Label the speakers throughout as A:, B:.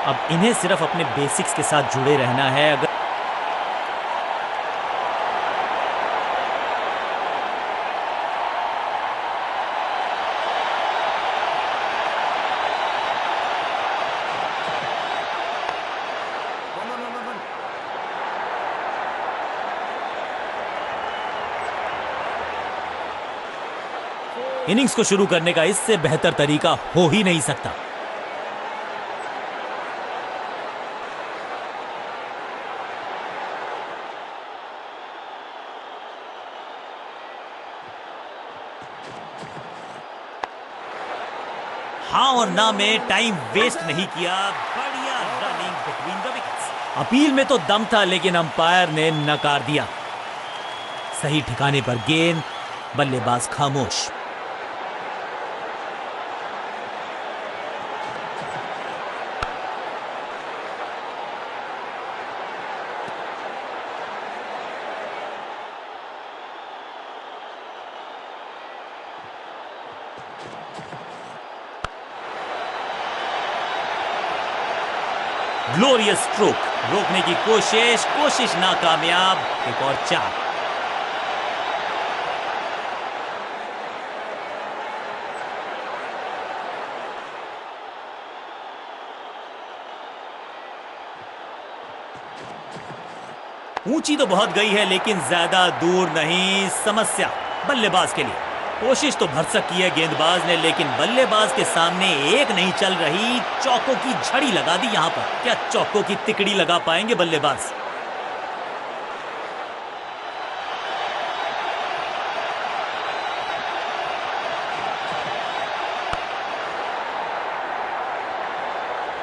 A: अब इन्हें सिर्फ अपने बेसिक्स के साथ जुड़े रहना है। अगर इनिंग्स को शुरू करने का इससे बेहतर तरीका हो ही नहीं सकता। हाँ और ना में टाइम वेस्ट नहीं किया। बढ़िया running between the wickets. Appeal में तो दम था लेकिन अंपायर ने नकार दिया। सही ठिकाने पर गेंद, बल्लेबाज खामोश। ग्लोरियस स्ट्रोक, रोकने की कोशिश नाकामयाब। एक और 4। ऊंची तो बहुत गई है लेकिन ज्यादा दूर नहीं। समस्या बल्लेबाज के लिए। कोशिश तो भरसक की है गेंदबाज ने लेकिन बल्लेबाज के सामने एक नहीं चल रही। चौकों की झड़ी लगा दी यहां पर। क्या चौकों की तिकड़ी लगा पाएंगे बल्लेबाज?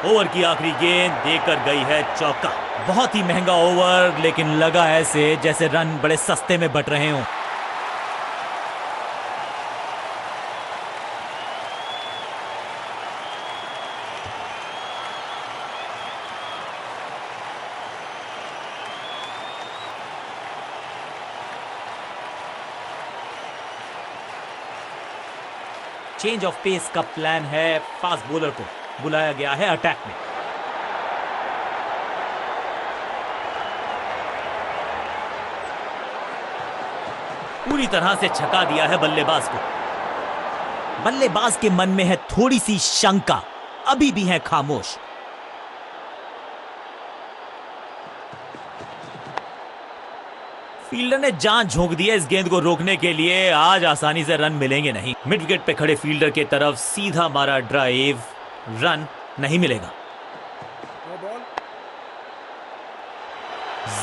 A: ओवर की आखिरी गेंद देकर गई है चौका। बहुत ही महंगा ओवर लेकिन लगा ऐसे जैसे रन बड़े सस्ते में बट रहे हों। चेंज ऑफ पेस का प्लान है। फास्ट बॉलर को बुलाया गया है अटैक में। पूरी तरह से छका दिया है बल्लेबाज को। बल्लेबाज के मन में है थोड़ी सी शंका, अभी भी है खामोश। फील्डर ने जान झोंक दी है इस गेंद को रोकने के लिए। आज आसानी से रन मिलेंगे नहीं। मिड विकेट पे खड़े फील्डर के तरफ सीधा मारा ड्राइव, रन नहीं मिलेगा।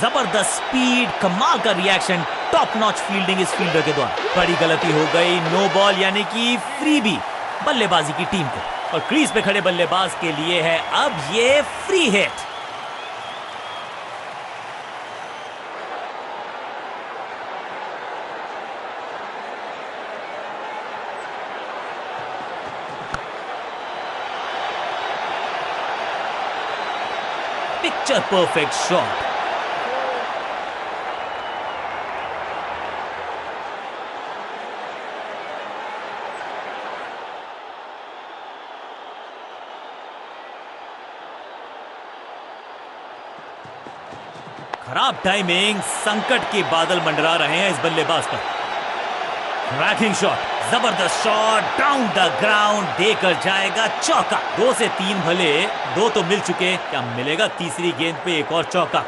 A: जबरदस्त स्पीड, कमाल का रिएक्शन, टॉप नॉच फील्डिंग इस फील्डर के द्वारा। बड़ी गलती हो गई। नो बॉल यानी कि फ्री भी बल्लेबाजी की टीम को। और क्रीज पे खड़े बल्लेबाज के लिए है अब ये free hit. Picture perfect shot. खराब टाइमिंग, संकट के बादल मंडरा रहे हैं इस बल्लेबाज पर। क्रैकिंग शॉट, जबरदस्त शॉट, डाउन द ग्राउंड, देकर जाएगा चौका। 2 से 3 भले, 2 तो मिल चुके, क्या मिलेगा तीसरी गेंद पे एक और चौका?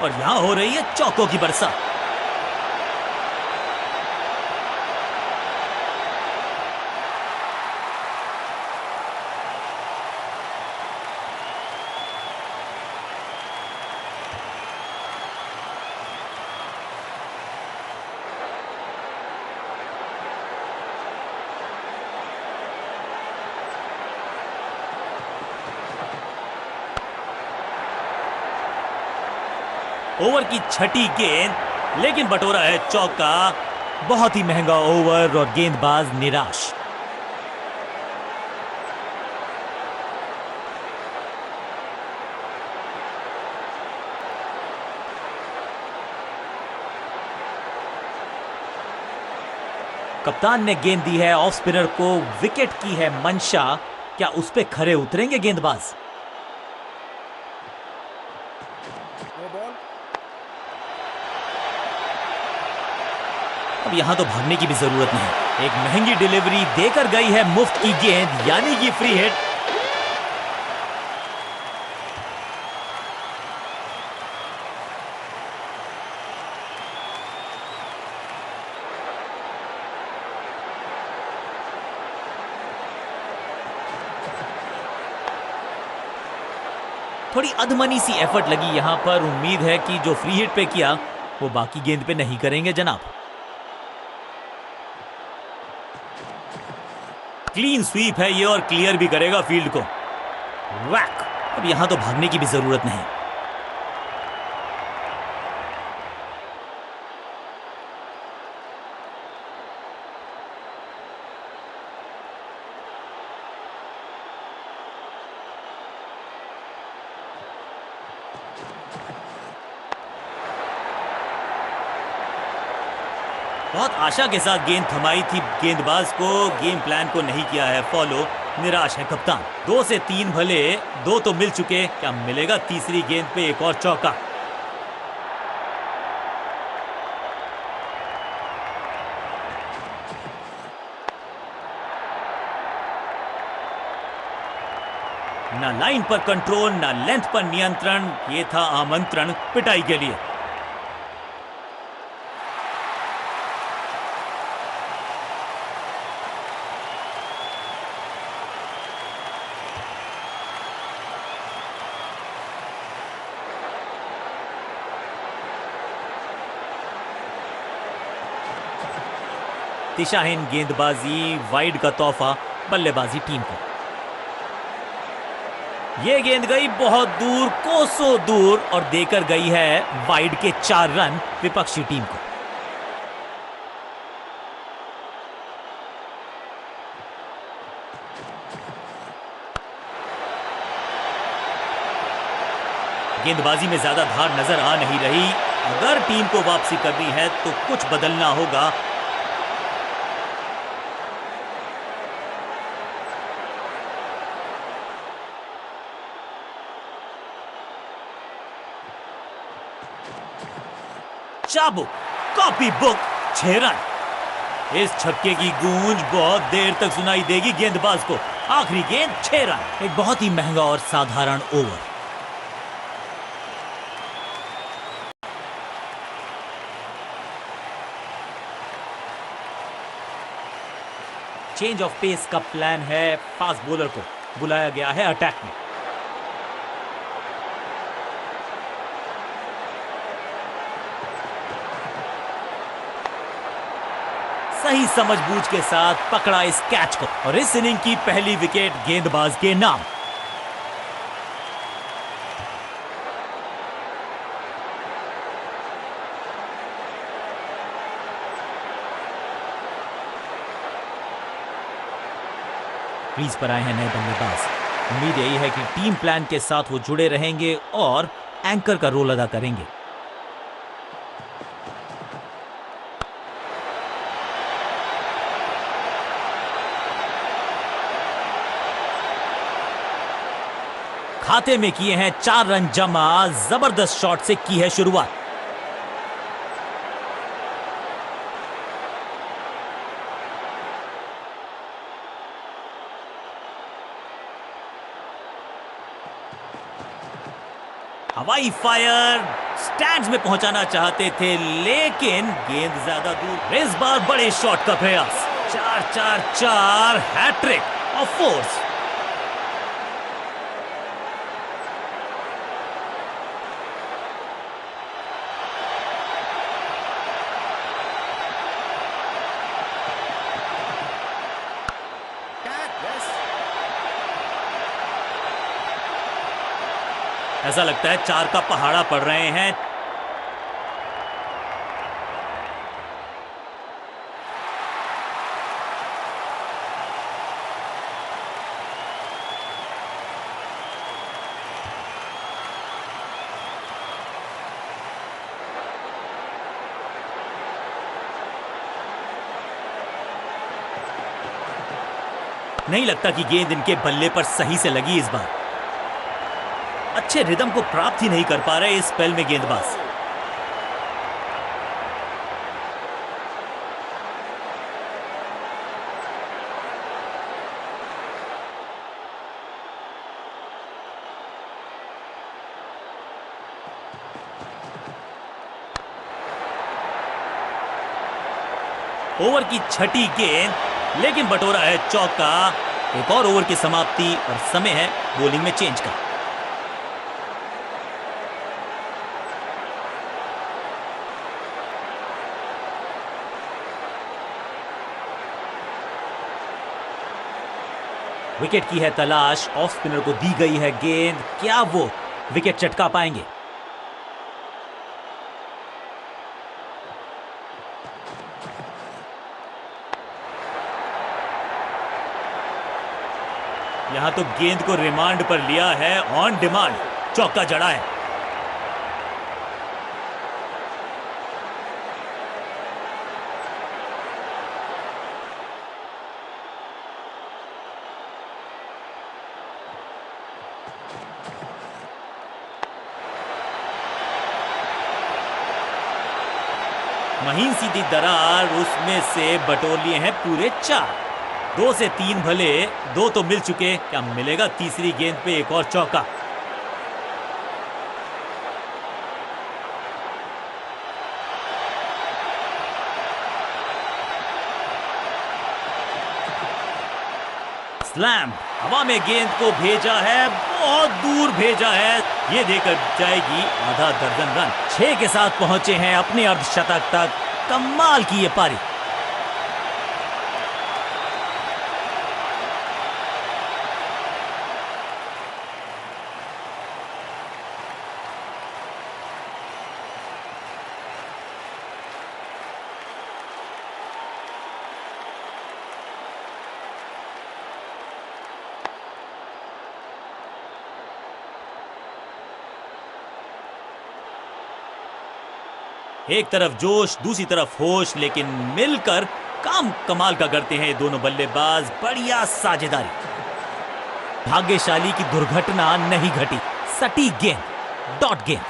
A: और यहां हो रही है चौकों की बरसात। ओवर की छठी गेंद, लेकिन बटोरा है चौका। बहुत ही महंगा ओवर और गेंदबाज निराश। कप्तान ने गेंद दी है ऑफ स्पिनर को, विकेट की है मंशा। क्या उस पे खरे उतरेंगे गेंदबाज? अब यहां तो भागने की भी जरूरत नहीं, एक महंगी डिलीवरी देकर गई है मुफ्त की गेंद, यानी कि फ्री हिट। थोड़ी अधमनी सी एफर्ट लगी यहां पर, उम्मीद है कि जो फ्री हिट पे किया वो बाकी गेंद पे नहीं करेंगे जनाब। क्लीन स्वीप है ये और क्लियर भी करेगा फील्ड को। वैक। अब यहां तो भागने की भी जरूरत नहीं। बहुत आशा के साथ गेंद थमाई थी गेंदबाज को, गेम प्लान को नहीं किया है फॉलो, निराश है कप्तान। 2 से 3 भले, 2 तो मिल चुके, क्या मिलेगा तीसरी गेंद पे एक और चौका? ना लाइन पर कंट्रोल, ना लेंथ पर नियंत्रण, ये था आमंत्रण पिटाई के लिए। दिशाहीन गेंदबाजी, वाइड का तोहफा बल्लेबाजी टीम को। यह गेंद गई बहुत दूर, कोसों दूर, और देकर गई है वाइड के 4 रन विपक्षी टीम को। गेंदबाजी में ज्यादा धार नजर आ नहीं रही। अगर टीम को वापसी करनी है तो कुछ बदलना होगा। चाबुक, कॉपी बुक, 6 रन। इस छक्के की गूंज बहुत देर तक सुनाई देगी गेंदबाज को। आखिरी गेंद 6 रन। एक बहुत ही महंगा और साधारण ओवर। चेंज ऑफ पेस का प्लान है, फास्ट बॉलर को बुलाया गया है अटैक में। सही समझबूझ के साथ पकड़ा इस कैच को, और इस इनिंग की पहली विकेट गेंदबाज के नाम। क्रीज पर आए हैं नए बल्लेबाज। उम्मीद यही है कि टीम प्लान के साथ वो जुड़े रहेंगे और एंकर का रोल अदा करेंगे। खाते में किए हैं 4 रन जमा, जबरदस्त शॉट से की है शुरुआत। हवाई फायर, स्टैंड्स में पहुंचाना चाहते थे लेकिन गेंद ज्यादा दूर। इस बार बड़े शॉट का प्रयास। 4-4-4 हैट्रिक ऑफ फोर्स। ऐसा लगता है 4 का पहाड़ा पड़ रहे हैं। नहीं लगता कि गेंद इनके बल्ले पर सही से लगी इस बार। अच्छे रिदम को प्राप्त ही नहीं कर पा रहे इस स्पेल में गेंदबाज। ओवर की छठी गेंद, लेकिन बटोरा है चौका। एक और ओवर की समाप्ति और समय है बॉलिंग में चेंज का। विकेट की है तलाश, ऑफ स्पिनर को दी गई है गेंद, क्या वो विकेट चटका पाएंगे? यहां तो गेंद को रिमांड पर लिया है, ऑन डिमांड चौका जड़ा है। महीन सीधी दरार, उसमें से बटोर लिए हैं पूरे 4। 2 से 3 भले, 2 तो मिल चुके, क्या मिलेगा तीसरी गेंद पे एक और चौका? स्लैम, हवा में गेंद को भेजा है, बहुत दूर भेजा है, ये देकर जाएगी आधा दर्जन रन। 6 के साथ पहुंचे हैं अपने अर्धशतक तक। कमाल की ये पारी। एक तरफ जोश, दूसरी तरफ होश, लेकिन मिलकर काम कमाल का करते हैं दोनों बल्लेबाज। बढ़िया साझेदारी। भाग्यशाली की दुर्घटना नहीं घटी। सटीक गेंद, डॉट गेंद।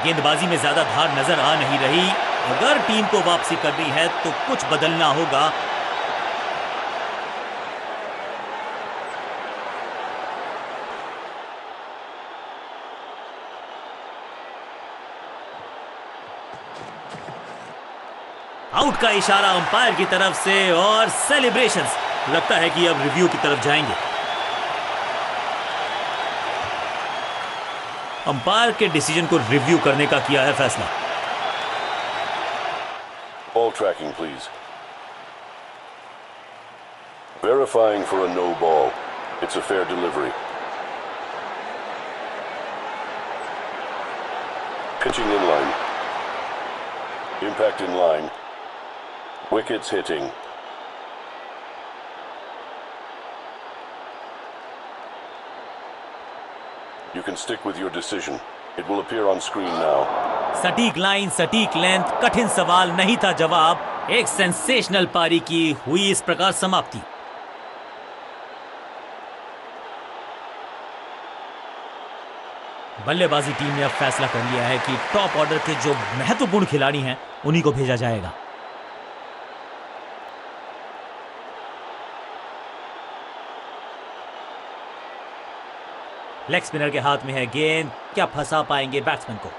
A: गेंदबाजी में ज्यादा धार नजर आ नहीं रही। अगर टीम को वापसी करनी है तो कुछ बदलना होगा। आउट का इशारा अंपायर की तरफ से और सेलिब्रेशंस। लगता है कि अब रिव्यू की तरफ जाएंगे। अंपायर के डिसीजन को रिव्यू करने का किया है फैसला।
B: Ball tracking, please. Verifying for a no ball. It's a fair delivery. Pitching in line. Impact in line. Wickets hitting. You can stick with your decision. It will appear on screen now.
A: सटीक line, सटीक length, कठिन सवाल नहीं था जवाब। एक sensational पारी की हुई इस प्रकार समाप्ति। बल्लेबाजी टीम ने अब फैसला कर लिया है कि टॉप ऑर्डर के जो महत्वपूर्ण खिलाड़ी हैं उन्हीं को भेजा जाएगा। लेग स्पिनर के हाथ में है गेंद, क्या फंसा पाएंगे बैट्समैन को?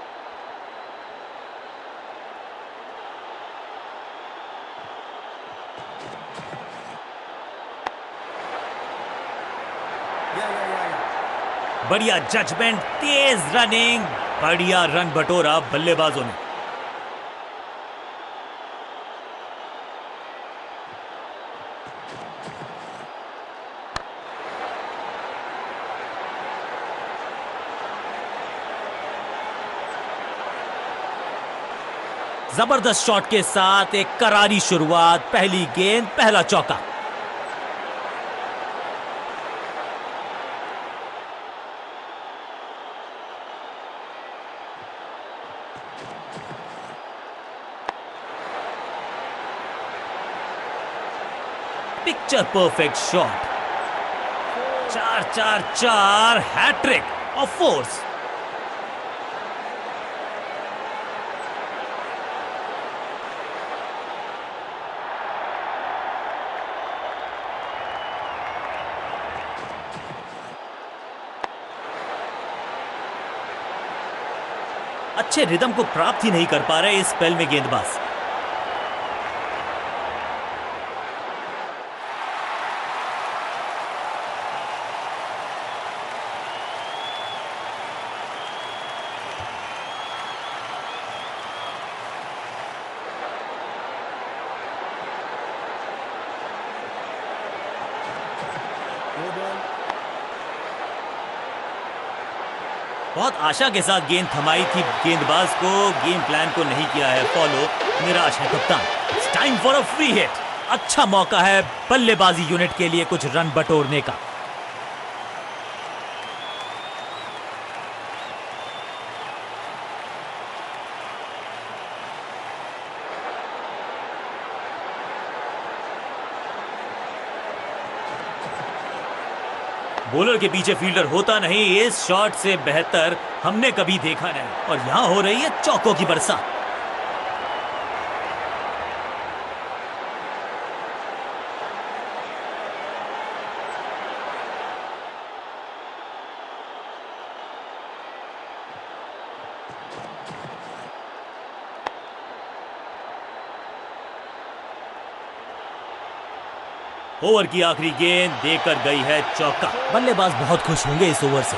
A: बढ़िया जजमेंट, तेज रनिंग, बढ़िया रन बटोरा बल्लेबाजों ने। जबरदस्त शॉट के साथ एक करारी शुरुआत। पहली गेंद, पहला चौका। Picture perfect shot. 4-4-4 hattrick of fours. अच्छे रिदम को प्राप्त ही नहीं कर पा रहे इस स्पेल में गेंदबाज। बहुत आशा के साथ गेंद थमाई थी गेंदबाज को, गेम प्लान को नहीं किया है फॉलो, निराश है कप्तान। It's time for a free hit. अच्छा मौका है बल्लेबाजी यूनिट के लिए कुछ रन बटोरने का। बॉलर के पीछे फील्डर होता नहीं, इस शॉट से बेहतर हमने कभी देखा नहीं। और यहां हो रही है चौकों की बरसात। ओवर की आखिरी गेंद देकर गई है चौका। बल्लेबाज बहुत खुश होंगे इस ओवर से।